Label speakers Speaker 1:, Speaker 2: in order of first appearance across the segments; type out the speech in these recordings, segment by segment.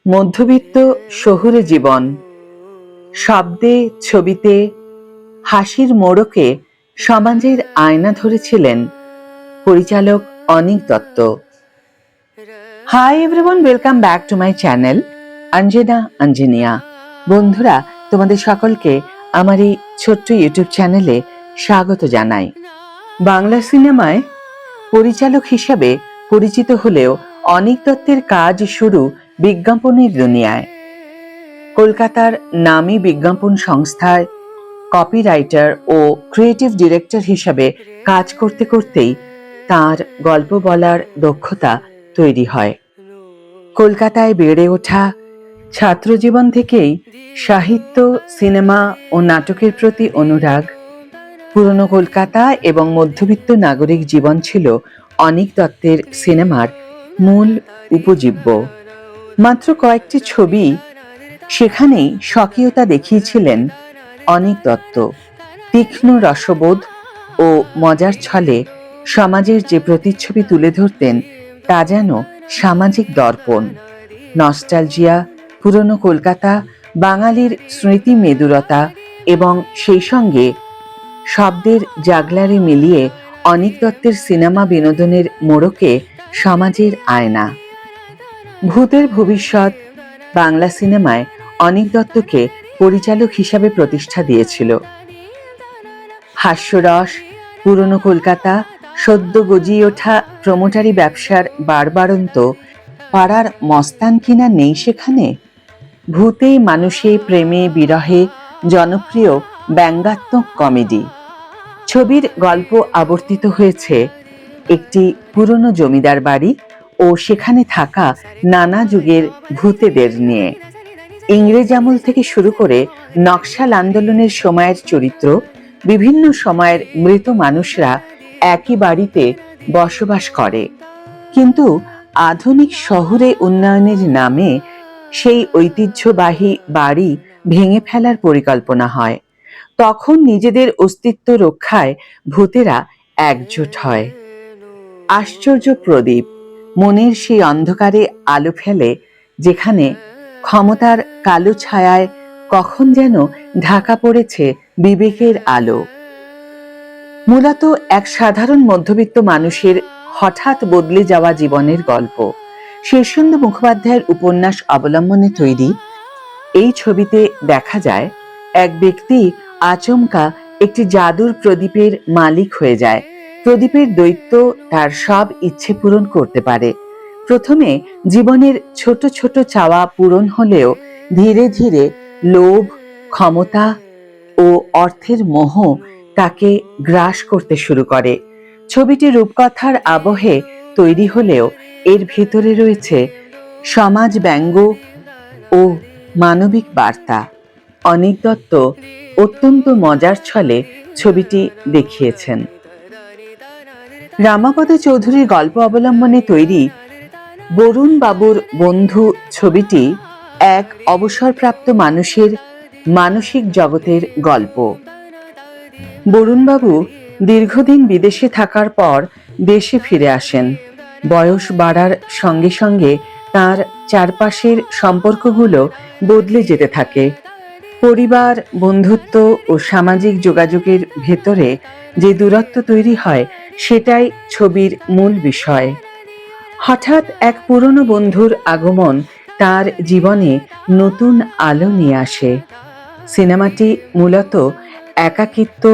Speaker 1: মধ্যবিত্ত শহুরে জীবন, শব্দে ছবিতে হাসির মোড়কে সমাজের আয়না ধরেছিলেন পরিচালক Anik Dutta. Hi everyone, welcome back to my channel Anjana Anjaniya. বন্ধুরা, তোমাদের সকলকে আমার এই ছোট্ট ইউটিউব চ্যানেলে স্বাগত জানাই। বাংলা সিনেমায় পরিচালক হিসাবে পরিচিত হলেও অনিক দত্তের কাজ শুরু বিজ্ঞাপনের দুনিয়ায়। কলকাতার নামী বিজ্ঞাপন সংস্থায় কপিরাইটার ও ক্রিয়েটিভ ডিরেক্টর হিসাবে কাজ করতে করতেই তার গল্প বলার দক্ষতা তৈরি হয়। কলকাতায় বেড়ে ওঠা, ছাত্রজীবন থেকেই সাহিত্য, সিনেমা ও নাটকের প্রতি অনুরাগ। পুরনো কলকাতা এবং মধ্যবিত্ত নাগরিক জীবন ছিল অনিক দত্তের সিনেমার মূল উপজীব্য। মাত্র কয়েকটি ছবি সেখানেই স্বকীয়তা দেখিয়েছিলেন অনিক দত্ত। তীক্ষ্ণ রসবোধ ও মজার ছলে সমাজের যে প্রতিচ্ছবি তুলে ধরতেন তা যেন সামাজিক দর্পণ। নস্টালজিয়া, পুরনো কলকাতা, বাঙালির স্মৃতি মেদুরতা এবং সেই সঙ্গে শব্দের জাগলারি মিলিয়ে অনিক দত্তের সিনেমা বিনোদনের মোড়কে সমাজের আয়না। ভূতের ভবিষ্যৎ বাংলা সিনেমায় অনিক দত্তকে পরিচালক হিসাবে প্রতিষ্ঠা দিয়েছিল। হাস্যরস, পুরনো কলকাতা, সদ্য গজিয়ে ওঠা প্রমোটারি ব্যবসার বাড়বাড়ন্ত, পাড়ার মস্তান কিনা নেই সেখানে। ভূতে, মানুষে, প্রেমে, বিরহে জনপ্রিয় ব্যঙ্গাত্মক কমেডি। ছবির গল্প আবর্তিত হয়েছে একটি পুরনো জমিদার বাড়ি ও সেখানে থাকা নানা যুগের ভূতেদের নিয়ে। ইংরেজ আমল থেকে শুরু করে নকশাল আন্দোলনের সময়ের চরিত্র, বিভিন্ন সময়ের মৃত মানুষরা একই বাড়িতে বসবাস করে। কিন্তু আধুনিক শহুরে উন্নয়নের নামে সেই ঐতিহ্যবাহী বাড়ি ভেঙে ফেলার পরিকল্পনা হয়। তখন নিজেদের অস্তিত্ব রক্ষায় ভূতেরা একজোট হয়। আশ্চর্য প্রদীপ মনের সেই অন্ধকারে আলো ফেলে, যেখানে ক্ষমতার কালো ছায়ায় কখন যেন ঢাকা পড়েছে বিবেকের আলো। মূলত এক সাধারণ মধ্যবিত্ত মানুষের হঠাৎ বদলে যাওয়া জীবনের গল্প। শীর্ষেন্দু মুখোপাধ্যায়ের উপন্যাস অবলম্বনে তৈরি এই ছবিতে দেখা যায় এক ব্যক্তি আচমকা একটি জাদুর প্রদীপের মালিক হয়ে যায়। প্রদীপের দৈত্য তার সব ইচ্ছে পূরণ করতে পারে। প্রথমে জীবনের ছোট ছোট চাওয়া পূরণ হলেও ধীরে ধীরে লোভ, ক্ষমতা ও অর্থের মোহ তাকে গ্রাস করতে শুরু করে। ছবিটি রূপকথার আবহে তৈরি হলেও এর ভেতরে রয়েছে সমাজ ব্যঙ্গ ও মানবিক বার্তা। অনিক দত্ত অত্যন্ত মজার ছলে ছবিটি দেখিয়েছেন। রামাপদ চৌধুরীর গল্প অবলম্বনে তৈরি বরুণ বাবুর বন্ধু ছবিটি এক অবসরপ্রাপ্ত মানুষের মানসিক জগতের গল্প। বরুণবাবু দীর্ঘদিন বিদেশে থাকার পর দেশে ফিরে আসেন। বয়স বাড়ার সঙ্গে সঙ্গে তার চারপাশের সম্পর্কগুলো বদলে যেতে থাকে। পরিবার, বন্ধুত্ব ও সামাজিক যোগাযোগের ভেতরে যে দূরত্ব তৈরি হয় সেটাই ছবির মূল বিষয়। হঠাৎ এক পুরনো বন্ধুর আগমন তার জীবনে নতুন আলো নিয়ে আসে। সিনেমাটি মূলত একাকিত্ব,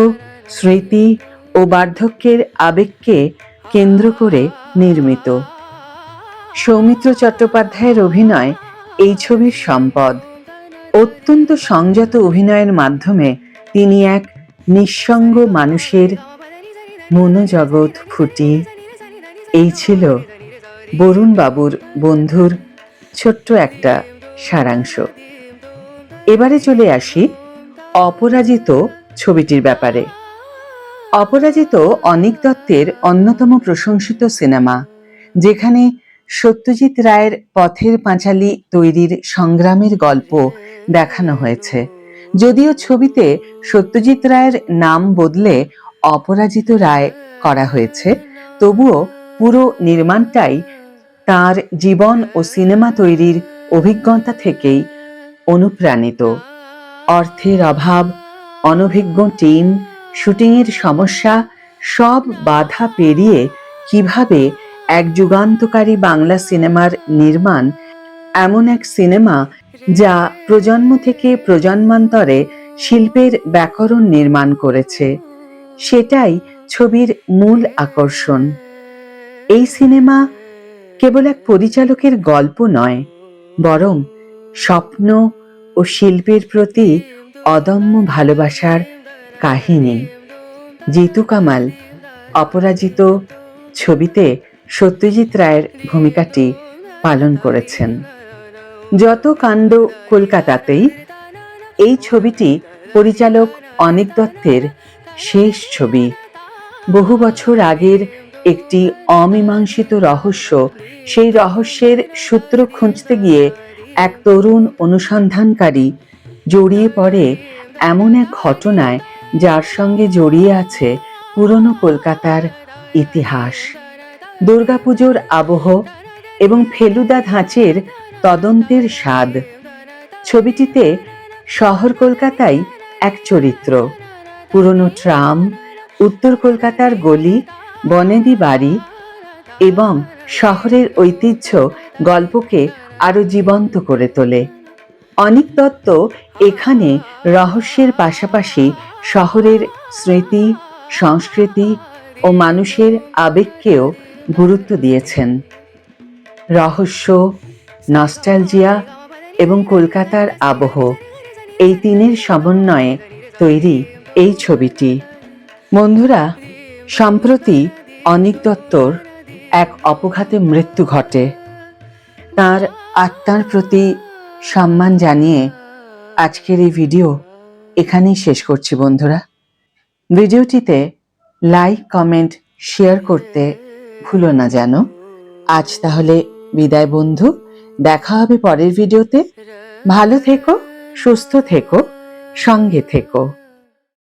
Speaker 1: স্মৃতি ও বার্ধক্যের আবেগকে কেন্দ্র করে নির্মিত। সৌমিত্র চট্টোপাধ্যায়ের অভিনয় এই ছবির সম্পদ। অত্যন্ত সংযত অভিনয়ের মাধ্যমে তিনি এক নিঃসঙ্গ মানুষের মনোজগৎ ফুটিয়ে। এই ছিল বরুণ বাবুর বন্ধুর ছোট্ট একটা সারাংশ। এবারে চলে আসি অপরাজিত ছবিটির ব্যাপারে। অপরাজিত অনিক দত্তের অন্যতম প্রশংসিত সিনেমা, যেখানে সত্যজিৎ রায়ের পথের পাঁচালী তৈরির সংগ্রামের গল্প দেখানো হয়েছে। যদিও ছবিতে সত্যজিৎ রায়ের নাম বদলে অপরাজিত রায় করা হয়েছে, তবুও পুরো নির্মাণটাই তার জীবন ও সিনেমা তৈরির অভিজ্ঞতা থেকেই অনুপ্রাণিত। অর্থের অভাব, অনভিজ্ঞ টিম, শুটিংয়ের সমস্যা, সব বাধা পেরিয়ে কিভাবে এক যুগান্তকারী বাংলা সিনেমার নির্মাণ, এমন এক সিনেমা যা প্রজন্ম থেকে প্রজন্মান্তরে শিল্পের ব্যাকরণ নির্মাণ করেছে, সেটাই ছবির মূল আকর্ষণ। এই সিনেমা কেবল এক পরিচালকের গল্প নয়, বরং স্বপ্ন ও শিল্পের প্রতি অদম্য ভালোবাসার কাহিনী। জিতু কামাল অপরাজিত ছবিতে সত্যজিৎ রায়ের ভূমিকাটি পালন করেছেন। যত কাণ্ড কলকাতাতেই এই ছবিটি পরিচালক অনিক দত্তের শেষ ছবি। বহু বছর আগের একটি অমীমাংসিত রহস্য, সেই রহস্যের সূত্র খুঁজতে গিয়ে এক তরুণ অনুসন্ধানকারী জড়িয়ে পড়ে এমন এক ঘটনায় যার সঙ্গে জড়িয়ে আছে পুরনো কলকাতার ইতিহাস, দুর্গাপুজোর আবহ এবং ফেলুদা ধাঁচের তদন্তের স্বাদ। ছবিটিতে শহর কলকাতায় এক চরিত্র, পুরনো ট্রাম, উত্তর কলকাতার গলি, বনেদি বাড়ি এবং শহরের ঐতিহ্য গল্পকে আরো জীবন্ত করে তোলে। অনিক দত্ত এখানে রহস্যের পাশাপাশি শহরের স্মৃতি, সংস্কৃতি ও মানুষের আবেগকেও গুরুত্ব দিয়েছেন। রহস্য, নস্টালজিয়া এবং কলকাতার আবহ, এই তিনের সমন্বয়ে তৈরি এই ছবিটি। বন্ধুরা, সম্প্রতি অনিক দত্তর এক অপঘাতে মৃত্যু ঘটে। তার আত্মার প্রতি সম্মান জানিয়ে আজকের এই ভিডিও এখানেই শেষ করছি। বন্ধুরা, ভিডিওটিতে লাইক, কমেন্ট, শেয়ার করতে ভুলো না যেন। আজ তাহলে বিদায় বন্ধু, দেখা হবে পরের ভিডিওতে। ভালো থেকো, সুস্থ থেকো, সঙ্গে থেকো।